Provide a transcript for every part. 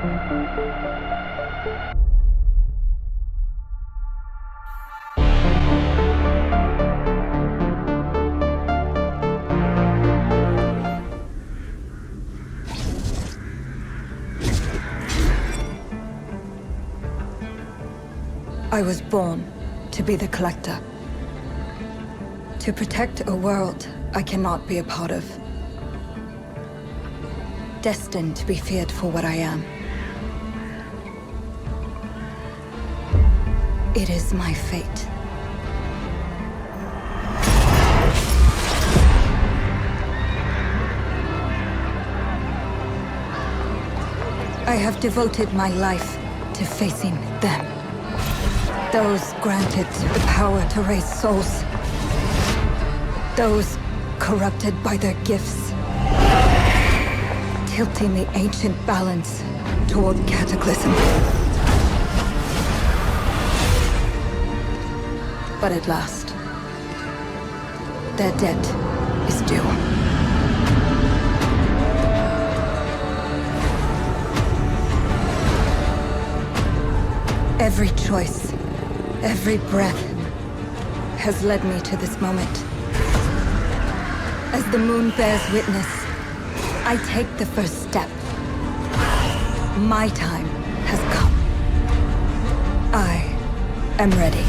I was born to be the collector. To protect a world I cannot be a part of. Destined to be feared for what I am. It is my fate. I have devoted my life to facing them. Those granted the power to raise souls. Those corrupted by their gifts. Tilting the ancient balance toward cataclysm. But at last, their debt is due. Every choice, every breath has led me to this moment. As the moon bears witness, I take the first step. My time has come. I am ready.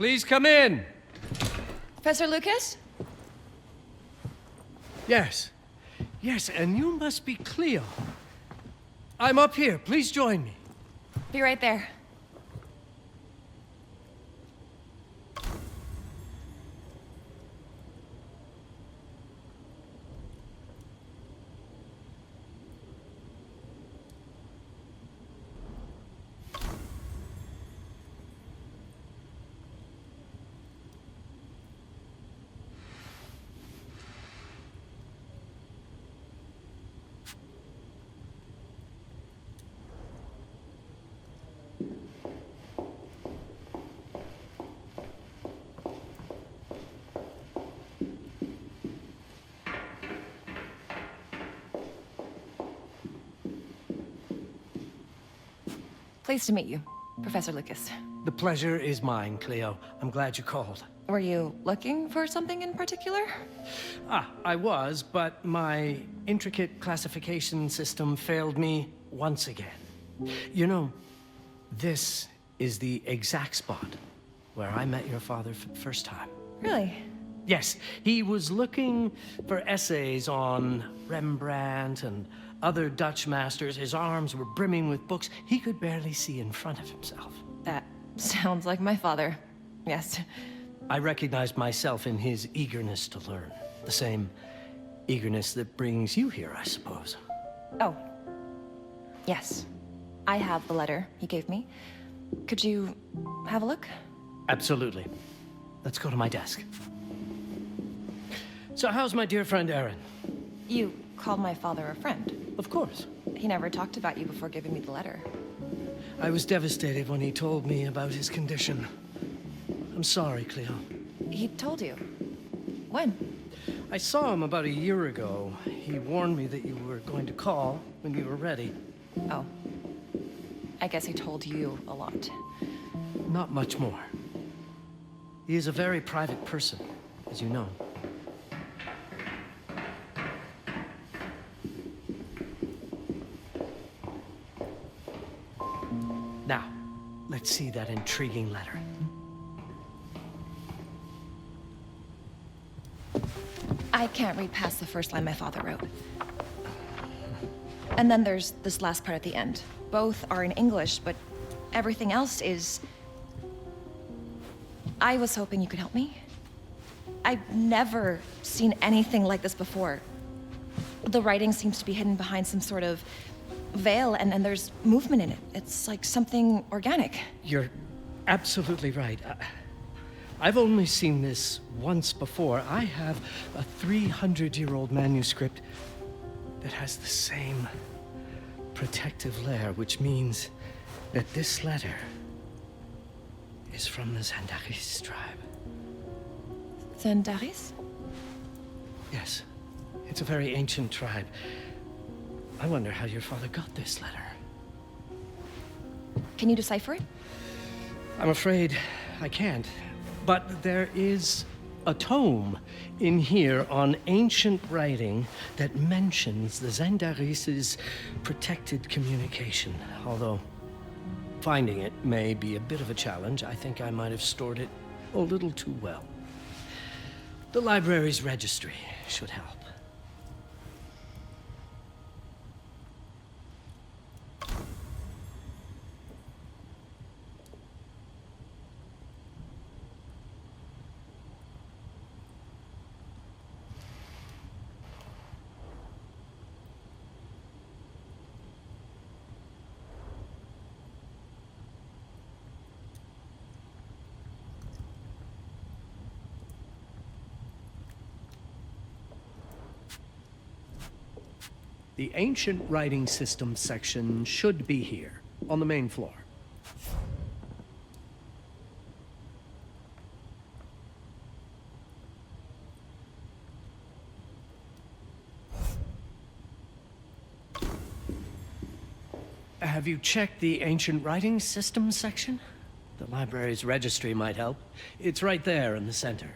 Please come in. Professor Lucas? Yes. Yes, and you must be Cleo. I'm up here. Please join me. Be right there. Pleased to meet you, Professor Lucas. The pleasure is mine, Cleo. I'm glad you called. Were you looking for something in particular? I was, but my intricate classification system failed me once again. You know, this is the exact spot where I met your father for the first time. Really? Yes, he was looking for essays on Rembrandt and other Dutch masters. His arms were brimming with books. He could barely see in front of himself. That sounds like my father. Yes. I recognized myself in his eagerness to learn. The same eagerness that brings you here, I suppose. Oh. Yes. I have the letter he gave me. Could you have a look? Absolutely. Let's go to my desk. So how's my dear friend Aaron? You called my father a friend. Of course. He never talked about you before giving me the letter. I was devastated when he told me about his condition. I'm sorry, Cleo. He told you? When? I saw him about a year ago. He warned me that you were going to call when you were ready. Oh. I guess he told you a lot. Not much more. He is a very private person, as you know. Now, let's see that intriguing letter. I can't read past the first line my father wrote. And then there's this last part at the end. Both are in English, but everything else is... I was hoping you could help me. I've never seen anything like this before. The writing seems to be hidden behind some sort of veil, and there's movement in it. It's like something organic. You're absolutely right. I've only seen this once before. I have a 300-year-old manuscript that has the same protective layer, which means that this letter is from the Zandaris tribe. Zandaris? Yes, it's a very ancient tribe. I wonder how your father got this letter. Can you decipher it? I'm afraid I can't. But there is a tome in here on ancient writing that mentions the Zandaris' protected communication. Although finding it may be a bit of a challenge, I think I might have stored it a little too well. The library's registry should help. The ancient writing system section should be here, on the main floor. Have you checked the ancient writing system section? The library's registry might help. It's right there in the center.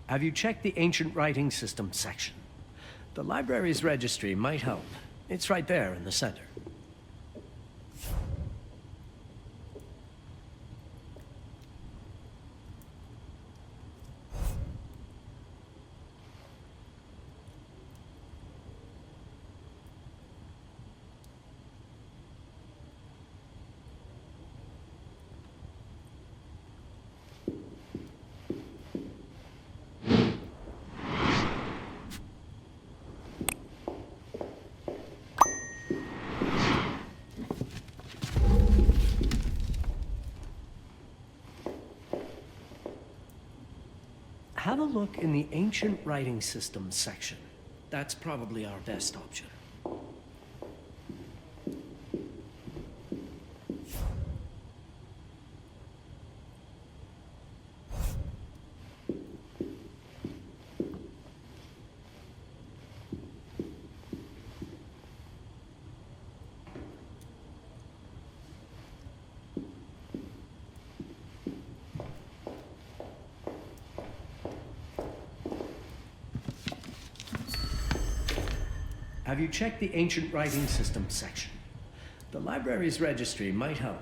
Have you checked the ancient writing system section? The library's registry might help. It's right there in the center. Have a look in the ancient writing system section. That's probably our best option. Have you checked the ancient writing system section? The library's registry might help.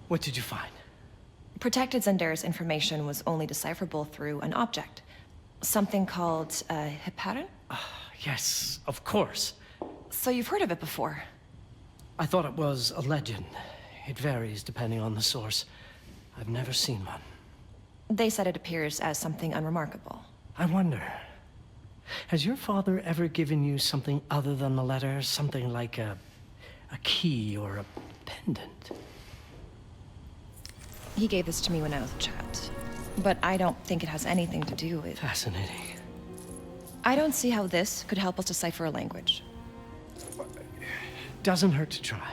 What did you find? Protected Zendare's information was only decipherable through an object. Something called a heparin? Yes, of course. So you've heard of it before? I thought it was a legend. It varies depending on the source. I've never seen one. They said it appears as something unremarkable. I wonder, has your father ever given you something other than the letter? Something like a key or a pendant? He gave this to me when I was a child. But I don't think it has anything to do with... Fascinating. I don't see how this could help us decipher a language. Doesn't hurt to try.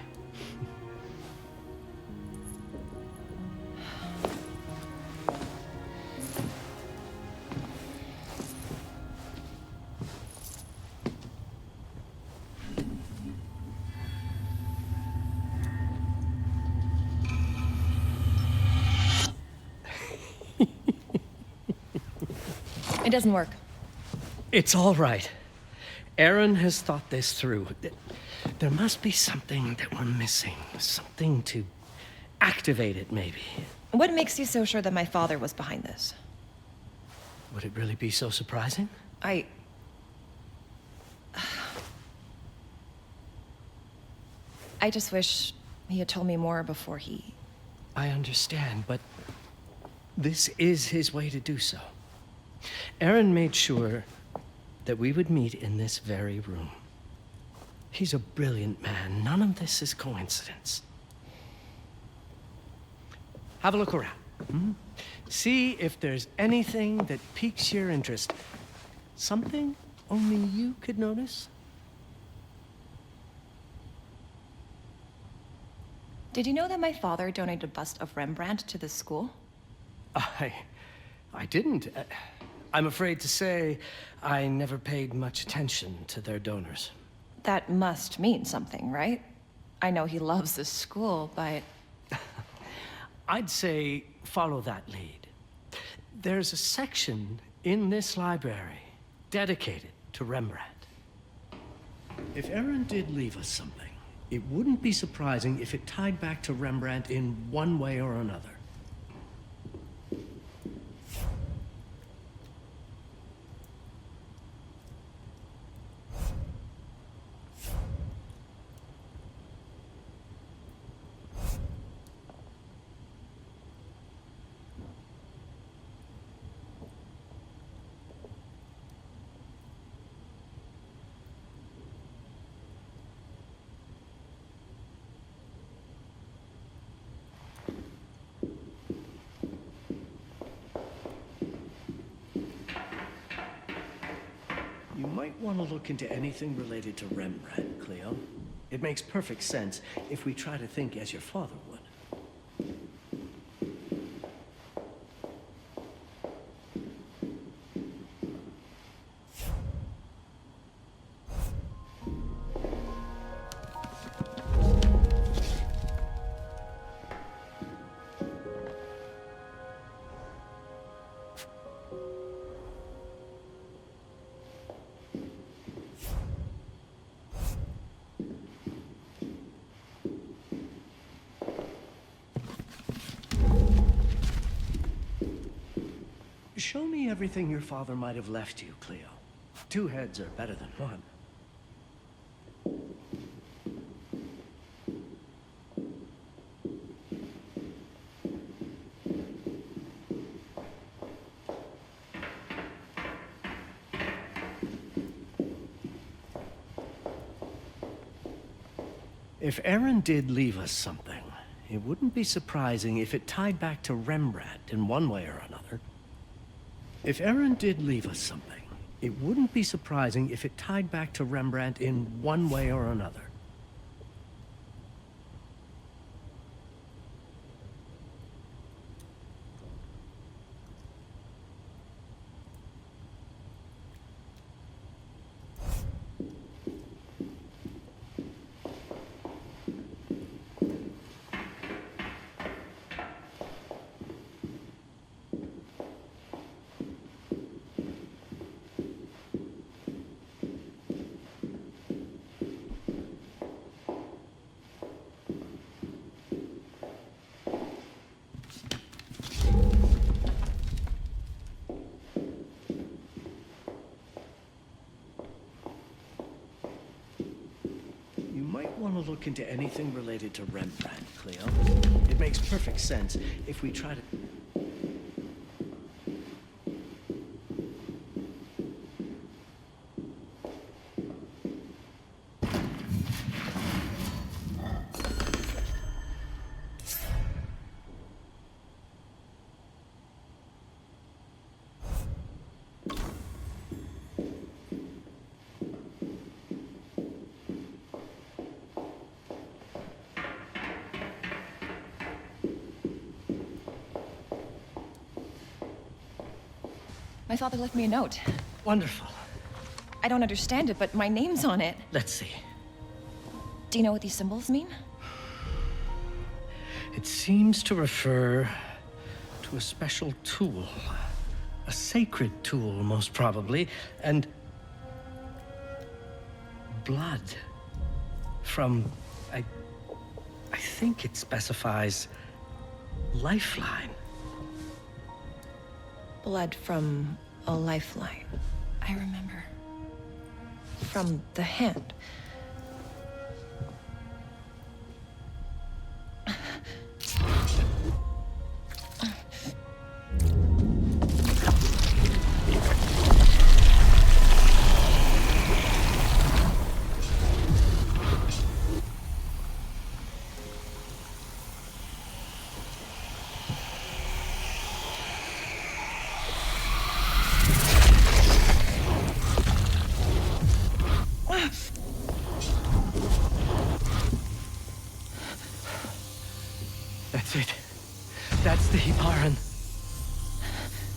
It doesn't work. It's all right. Aaron has thought this through. There must be something that we're missing. Something to activate it, maybe. What makes you so sure that my father was behind this? Would it really be so surprising? I just wish he had told me more before he... I understand, but this is his way to do so. Aaron made sure that we would meet in this very room. He's a brilliant man. None of this is coincidence. Have a look around. See if there's anything that piques your interest. Something only you could notice. Did you know that my father donated a bust of Rembrandt to this school? I didn't. I'm afraid to say I never paid much attention to their donors. That must mean something, right? I know he loves this school, but... I'd say follow that lead. There's a section in this library dedicated to Rembrandt. If Aaron did leave us something, it wouldn't be surprising if it tied back to Rembrandt in one way or another. You might want to look into anything related to Rembrandt, Cleo. It makes perfect sense if we try to think as your father would. show me everything your father might have left you, Cleo. 2 heads are better than 1. If Aaron did leave us something, it wouldn't be surprising if it tied back to Rembrandt in one way or another. If Aaron did leave us something, it wouldn't be surprising if it tied back to Rembrandt in one way or another. Want to look into anything related to Rembrandt, Cleo. It makes perfect sense if we try to... My father left me a note. Wonderful. I don't understand it, but my name's on it. Let's see. Do you know what these symbols mean? It seems to refer to a special tool. A sacred tool, most probably, and... blood. From... I think it specifies... lifeline. Blood from a lifeline. I remember. From the hand. That's it. That's the Hibaran.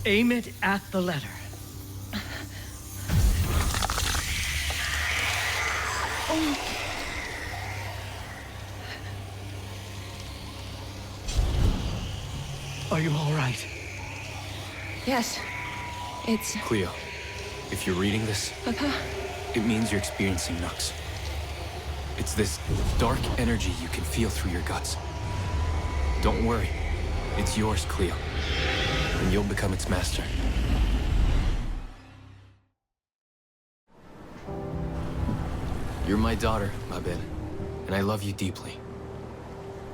Aim it at the letter. Are you all right? Yes. It's... Cleo, if you're reading this, Papa? it means you're experiencing Nux. It's this dark energy you can feel through your guts. Don't worry. It's yours, Cleo. And you'll become its master. You're my daughter, Mabel, and I love you deeply.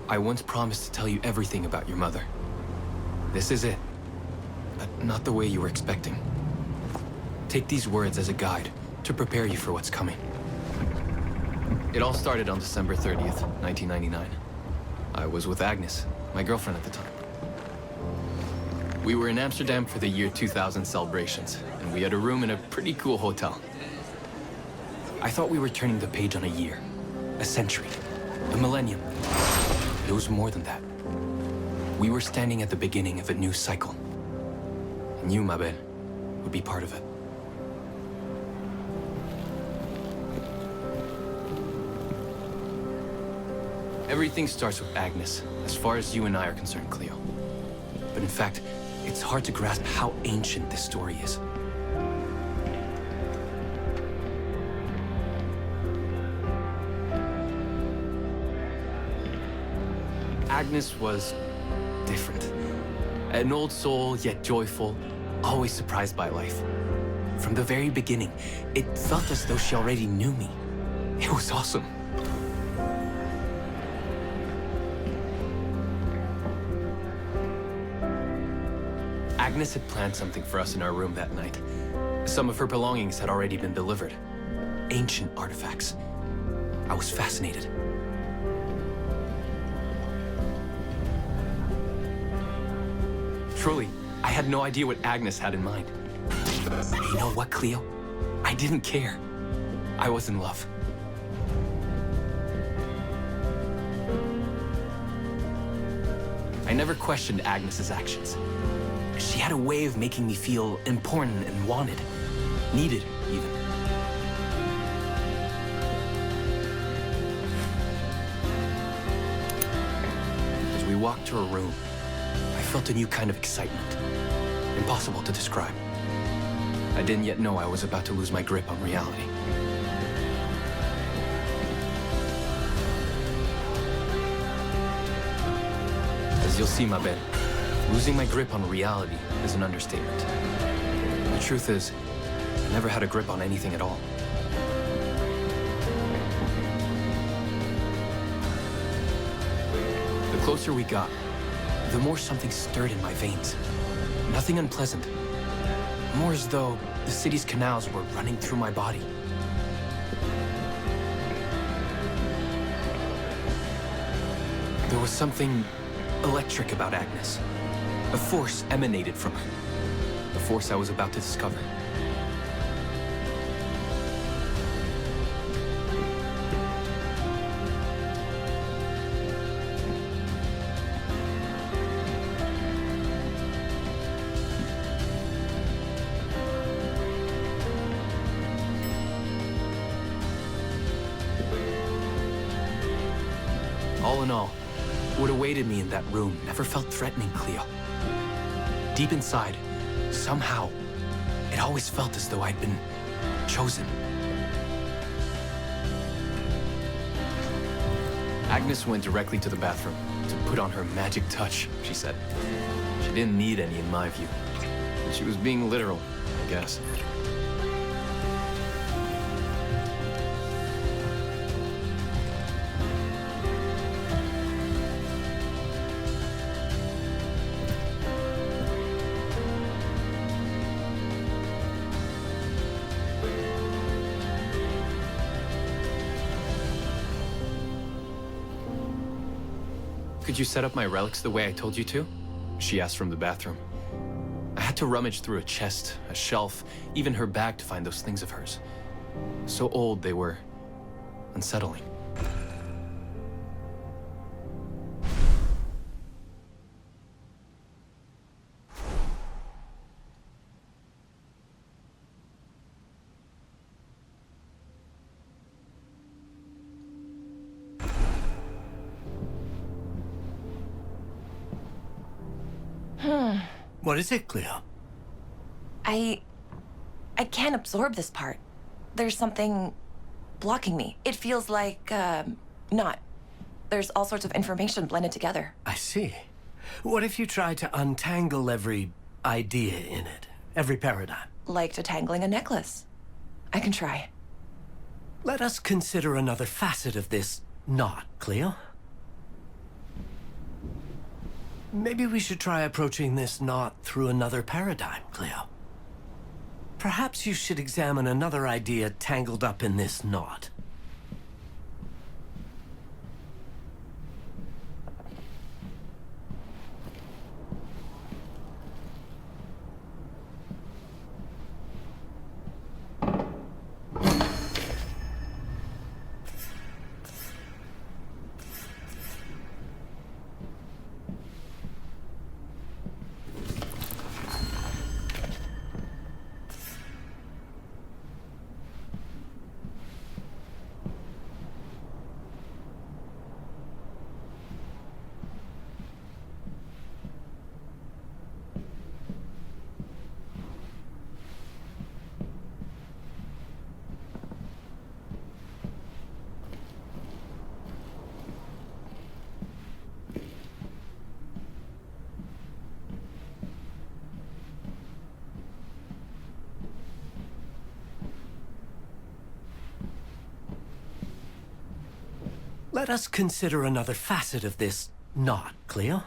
I once promised to tell you everything about your mother. This is it, but not the way you were expecting. Take these words as a guide to prepare you for what's coming. It all started on December 30th, 1999. I was with Agnes, my girlfriend at the time. We were in Amsterdam for the year 2000 celebrations, and we had a room in a pretty cool hotel. I thought we were turning the page on a year, a century, a millennium. It was more than that. We were standing at the beginning of a new cycle. And you, Mabel, would be part of it. Everything starts with Agnes, as far as you and I are concerned, Cleo. But in fact, it's hard to grasp how ancient this story is. Agnes was different. An old soul, yet joyful. always surprised by life. From the very beginning, it felt as though she already knew me. It was awesome. Agnes had planned something for us in our room that night. Some of her belongings had already been delivered. Ancient artifacts. I was fascinated. Truly, I had no idea what Agnes had in mind. And you know what, Cleo? I didn't care. I was in love. I never questioned Agnes's actions. She had a way of making me feel important and wanted. Needed, even. As we walked to her room, I felt a new kind of excitement. Impossible to describe. I didn't yet know I was about to lose my grip on reality. As you'll see, my bed, losing my grip on reality is an understatement. The truth is, I never had a grip on anything at all. The closer we got, the more something stirred in my veins. Nothing unpleasant. More as though the city's canals were running through my body. There was something electric about Agnes. A force emanated from her. The force I was about to discover. All in all, what awaited me in that room never felt threatening, Cleo. Deep inside, somehow, it always felt as though I'd been chosen. Agnes went directly to the bathroom to put on her magic touch, she said. She didn't need any in my view. But she was being literal, I guess. Could you set up my relics the way I told you to? She asked from the bathroom. I had to rummage through a chest, a shelf, even her bag to find those things of hers. So old they were unsettling. What is it, Cleo? I can't absorb this part. There's something blocking me. It feels like, not. There's all sorts of information blended together. I see. What if you try to untangle every idea in it, every paradigm? Like detangling a necklace. I can try. Let us consider another facet of this knot, Cleo. Maybe we should try approaching this knot through another paradigm, Cleo. Perhaps you should examine another idea tangled up in this knot. Let us consider another facet of this knot, Cleo.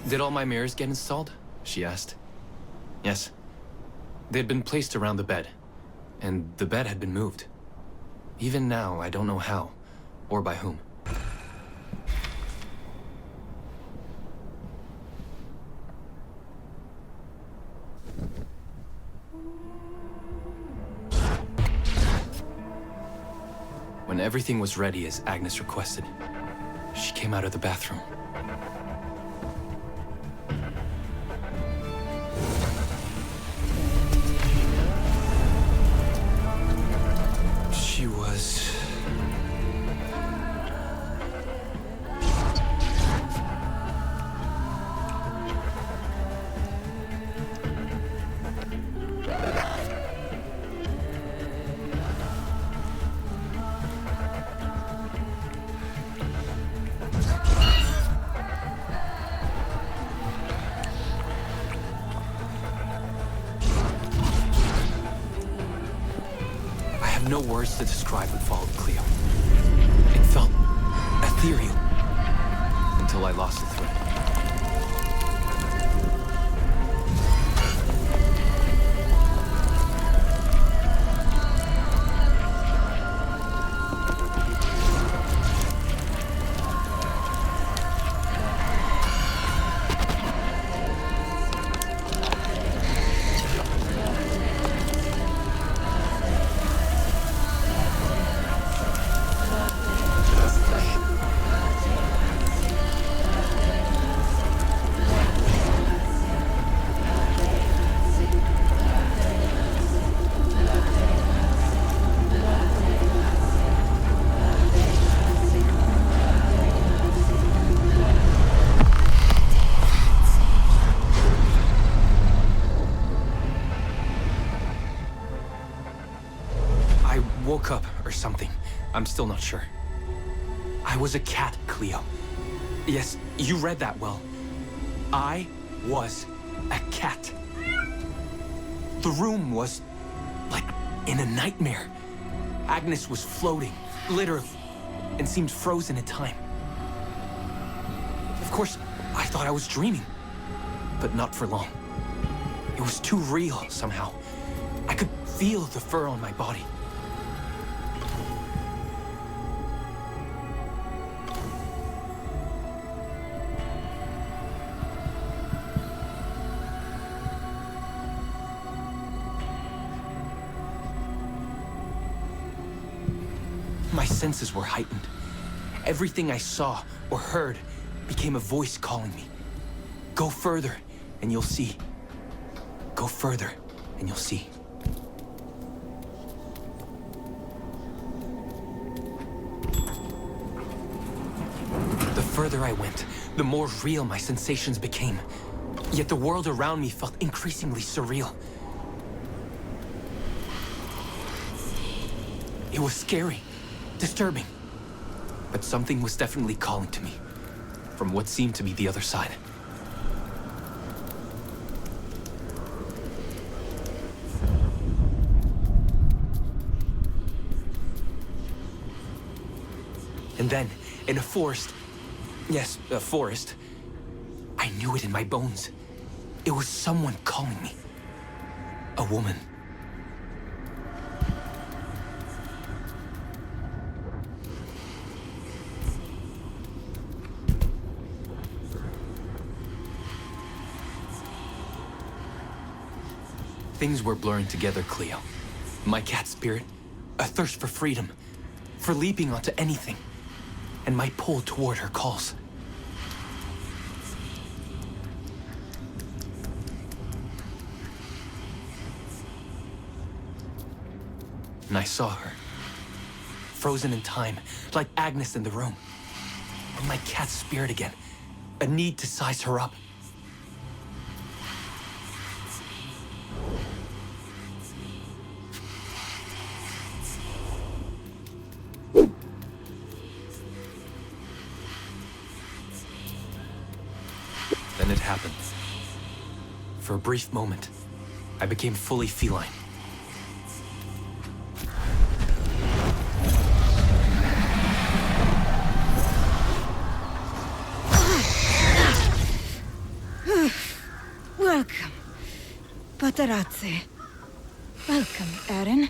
Did all my mirrors get installed? She asked. Yes. They'd been placed around the bed, and the bed had been moved. Even now, I don't know how, or by whom. When everything was ready as Agnes requested, she came out of the bathroom. She was... no words to describe what followed, Cleo. It felt ethereal until I lost the thread. Woke up or something. I'm still not sure. I was a cat, Cleo. Yes, you read that well. I was a cat. The room was like in a nightmare. Agnes was floating, literally, and seemed frozen in time. Of course, I thought I was dreaming, but not for long. It was too real somehow. I could feel the fur on my body. My senses were heightened. Everything I saw or heard became a voice calling me. Go further, and you'll see. Go further, and you'll see. The further I went, the more real my sensations became. Yet the world around me felt increasingly surreal. It was scary. Disturbing. But something was definitely calling to me, from what seemed to be the other side. And then, in a forest, yes, a forest, I knew it in my bones. It was someone calling me. A woman. Things were blurring together, Cleo. My cat spirit, a thirst for freedom, for leaping onto anything, and my pull toward her calls. And I saw her, frozen in time, like Agnes in the room. And my cat's spirit again, a need to size her up. For a brief moment, I became fully feline. Welcome, baratos. Welcome, Aaron.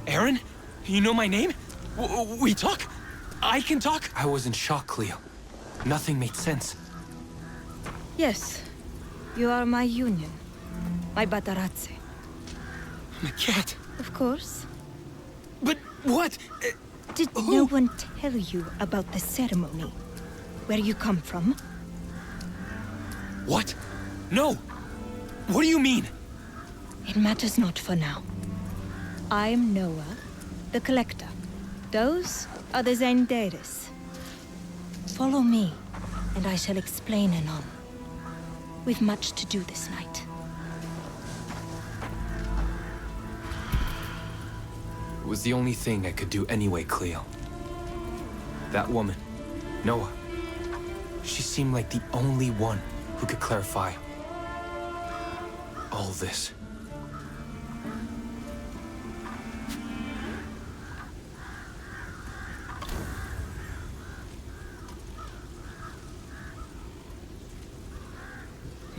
Aaron? You know my name? We talk? I can talk? I was in shock, Cleo. Nothing made sense. Yes, you are my union, my baratos. I'm a cat. Of course. But what? Did no one tell you about the ceremony? Where you come from? What? No! What do you mean? It matters not for now. I'm Noah, the collector. Those are the Zendaris. Follow me, and I shall explain anon. We've much to do this night. It was the only thing I could do anyway, Cleo. That woman, Noah, she seemed like the only one who could clarify all this.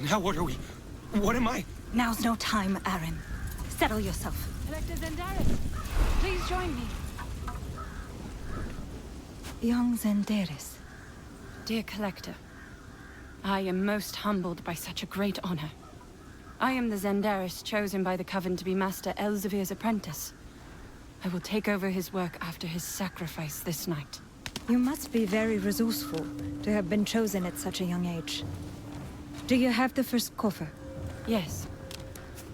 Now what are we? What am I? Now's no time, Aaron. Settle yourself. Collector Zendaris, please join me. Young Zendaris. Dear Collector, I am most humbled by such a great honor. I am the Zendaris chosen by the Coven to be Master Elsevier's apprentice. I will take over his work after his sacrifice this night. You must be very resourceful to have been chosen at such a young age. Do you have the first coffer? Yes.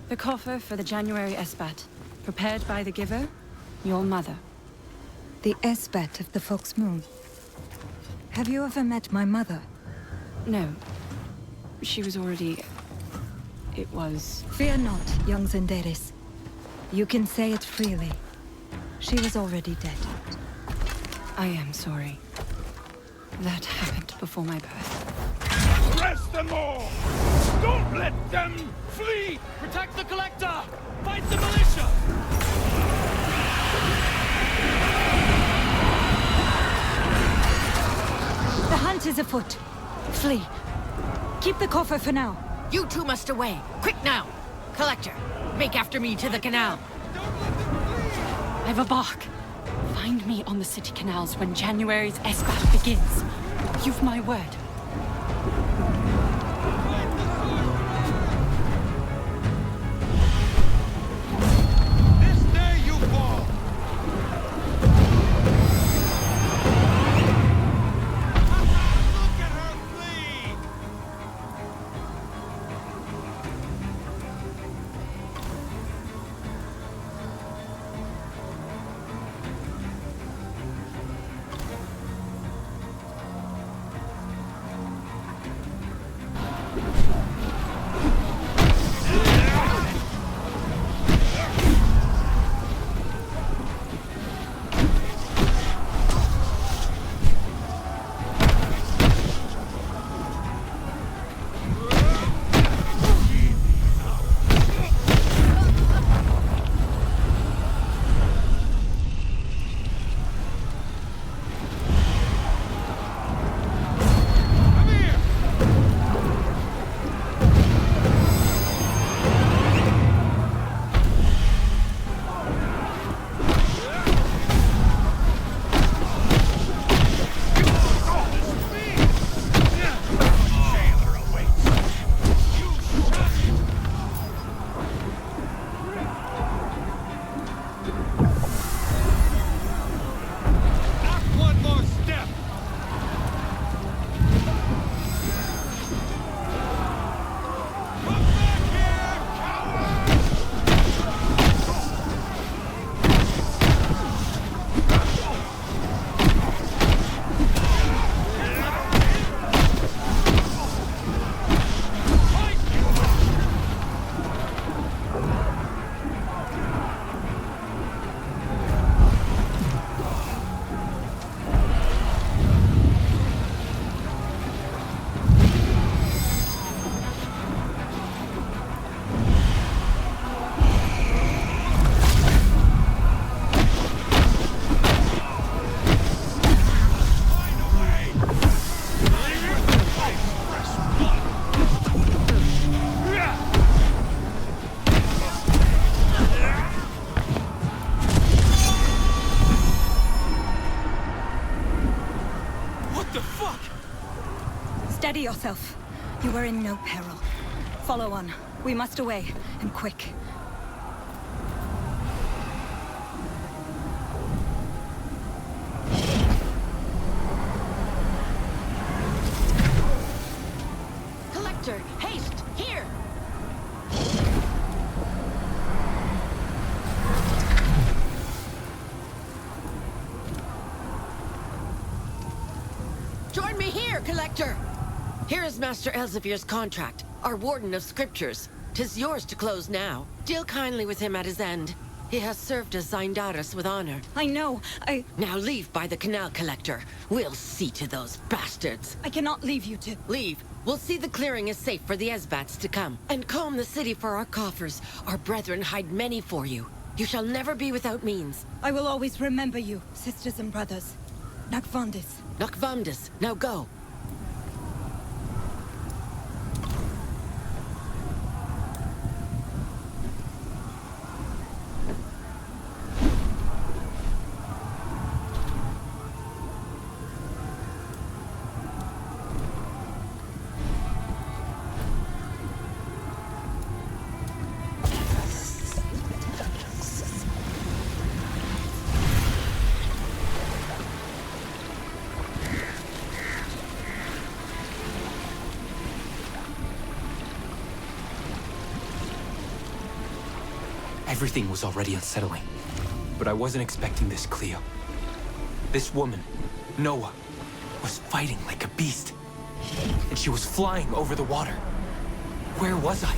The coffer for the January Esbat, prepared by the giver, your mother. The Esbat of the Fox Moon. Have you ever met my mother? No. She was already... It was... Fear not, young Zendaris. You can say it freely. She was already dead. I am sorry. That happened before my birth. Arrest them all! Don't let them flee! Protect the Collector! Fight the militia! The hunt is afoot. Flee. Keep the coffer for now. You two must away. Quick now! Collector, make after me to the canal. I've a bark. Find me on the city canals when January's Esbat begins. You've my word. This day you fall! Look at her flee! yourself. You are in no peril. Follow on. We must away, and quick. Collector, haste! Here! Join me here, Collector! Here is Master Elsevier's contract, our Warden of Scriptures. 'Tis yours to close now. Deal kindly with him at his end. He has served as Zindaris with honor. I know. Now leave by the canal, Collector. We'll see to those bastards. I cannot leave you to... Leave. We'll see the clearing is safe for the Esbats to come. And comb the city for our coffers. Our brethren hide many for you. You shall never be without means. I will always remember you, sisters and brothers. Nakvandis. Nakvamdis. Now go. Everything was already unsettling. But I wasn't expecting this, Cleo. This woman, Noah, was fighting like a beast. And she was flying over the water. Where was I?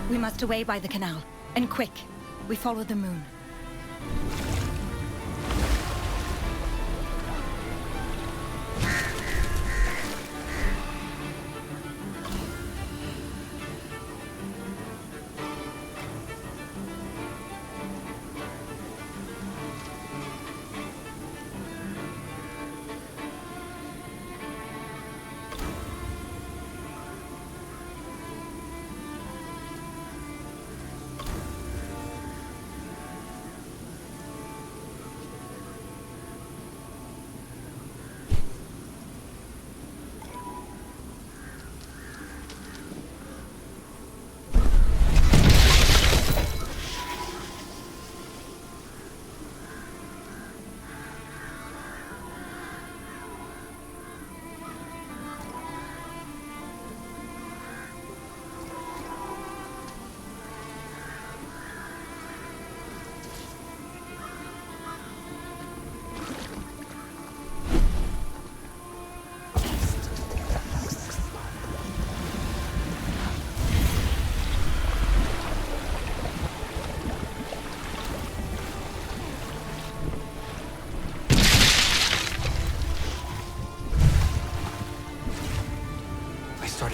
We must away by the canal. And quick. We follow the moon.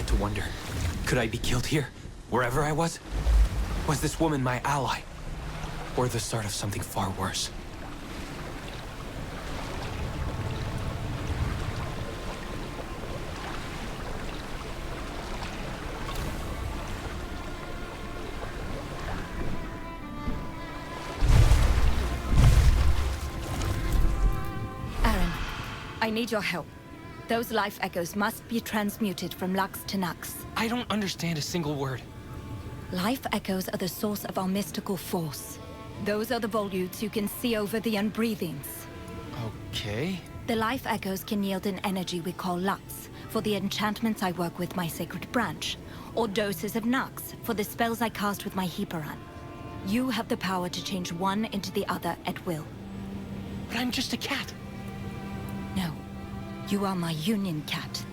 started to wonder, could I be killed here, wherever I was? Was this woman my ally? Or the start of something far worse? I need your help. Those life echoes must be transmuted from Lux to Nux. I don't understand a single word. Life echoes are the source of our mystical force. Those are the volutes you can see over the unbreathings. Okay. The life echoes can yield an energy we call Lux for the enchantments I work with my sacred branch, or doses of Nux for the spells I cast with my Heparan. You have the power to change one into the other at will. But I'm just a cat. No, you are my union cat.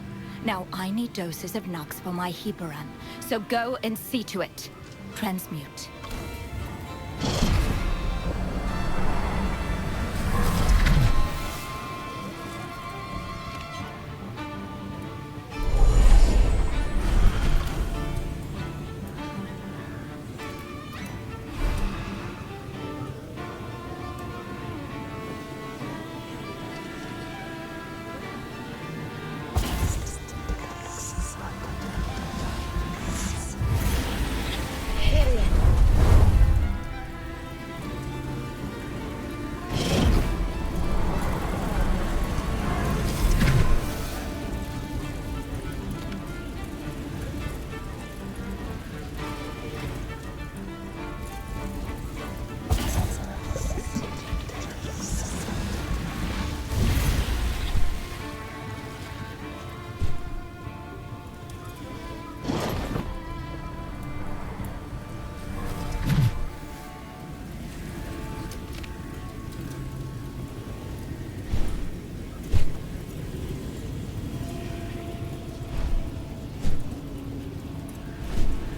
Now I need doses of Nux for my Heparan, so go and see to it. Transmute.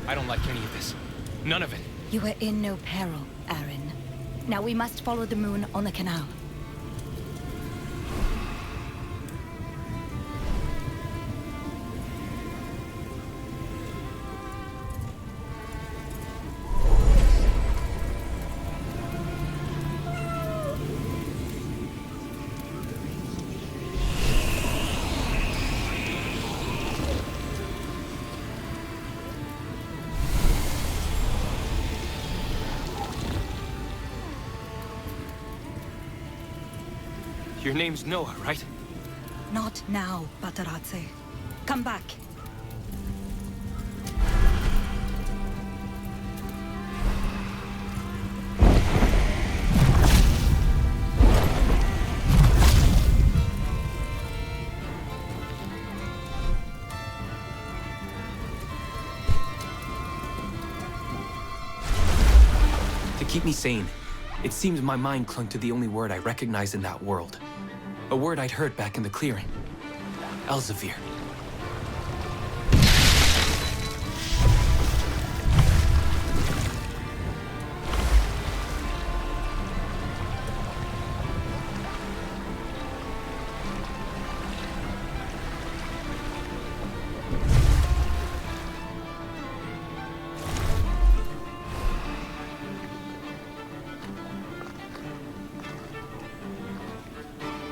I don't like any of this. None of it. You are in no peril, Aaron. Now we must follow the moon on the canal. Your name's Noah, right? Not now, Bataratse. Come back. To keep me sane, it seemed my mind clung to the only word I recognized in that world. A word I'd heard back in the clearing. Elsevier.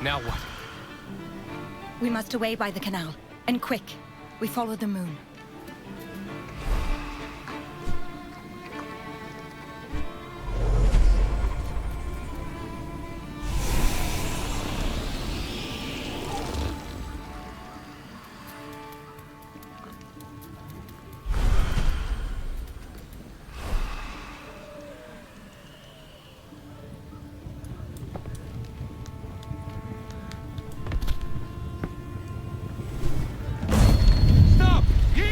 Now what? We must away by the canal. And quick. We follow the moon. Stop! Here!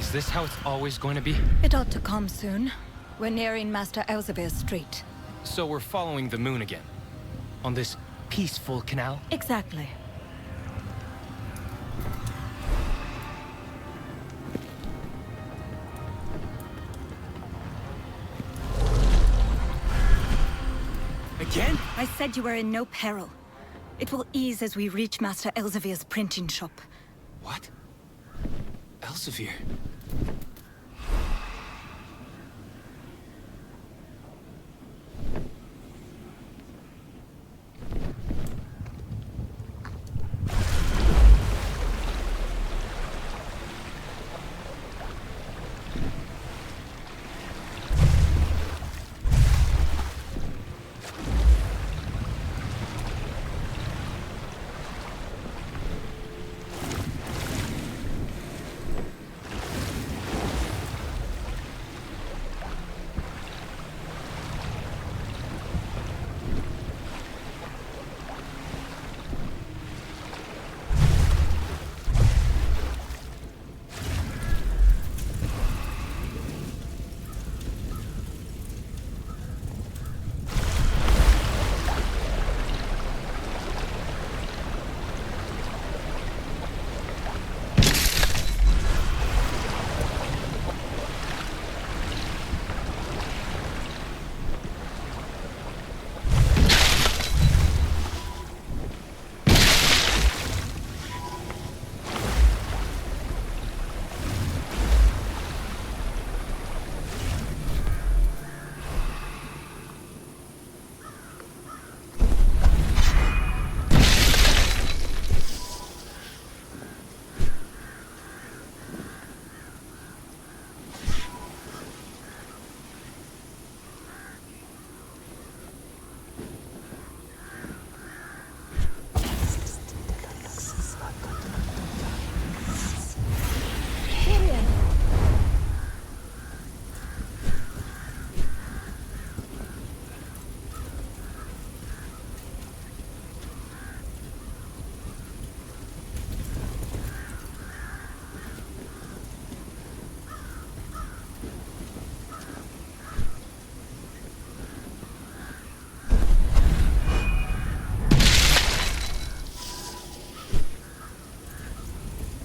Is this how it's always going to be? It ought to come soon. We're nearing Master Elsevier's street. So we're following the moon again. On this peaceful canal? Exactly. Again? I said you were in no peril. It will ease as we reach Master Elsevier's printing shop. What? Elsevier?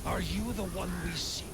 Are you the one we seek?